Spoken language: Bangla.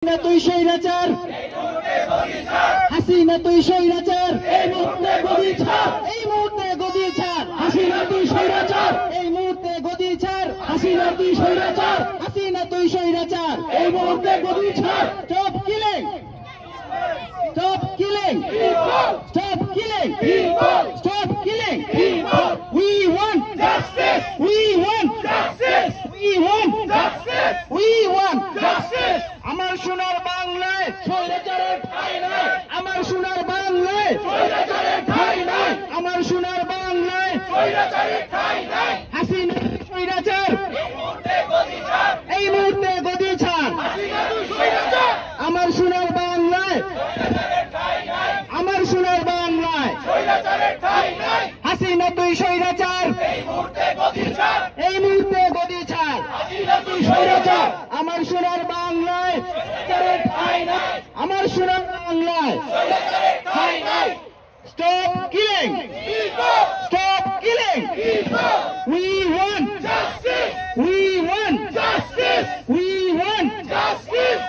হাসিনা তুই স্বৈরাচার, হাসিনা তুই স্বৈরাচার, এই মুহূর্তে গদি ছাড়, এই মুহূর্তে গদি ছাড়, হাসিনা তুই স্বৈরাচার, এই মুহূর্তে গদি ছাড়, হাসিনা তুই স্বৈরাচার, হাসিনা তুই স্বৈরাচার, এই মুহূর্তে গদি ছাড়। Stop killing, stop killing, stop killing, stop killing. We want justice, we want justice, we want justice, we want justice. আমার সোনার বাংলায় স্বৈরাচারের ঠাঁই নাই, আমার সোনার বাংলায় স্বৈরাচারের ঠাঁই নাই, আমার সোনার বাংলায় স্বৈরাচারের ঠাঁই নাই। হাসিনা স্বৈরাচার, এই মুহূর্তে গদি ছাড়, এই মুহূর্তে গদি ছাড়, হাসিনা তুই স্বৈরাচার, আমার সোনার বাংলায় স্বৈরাচারের ঠাঁই নাই, আমার সোনার বাংলায় স্বৈরাচারের ঠাঁই নাই। হাসিনা তুই স্বৈরাচার, এই মুহূর্তে গদি ছাড়, এই মুহূর্তে গদি ছাড়, হাসিনা তুই স্বৈরাচার, আমার সোনার বাংলায় স্বৈরাচারের ঠাঁই নাই, আমার সোনার বাংলায় স্বৈরাচারের ঠাঁই নাই। Stop killing, stop killing, we want justice, we want justice, we want justice.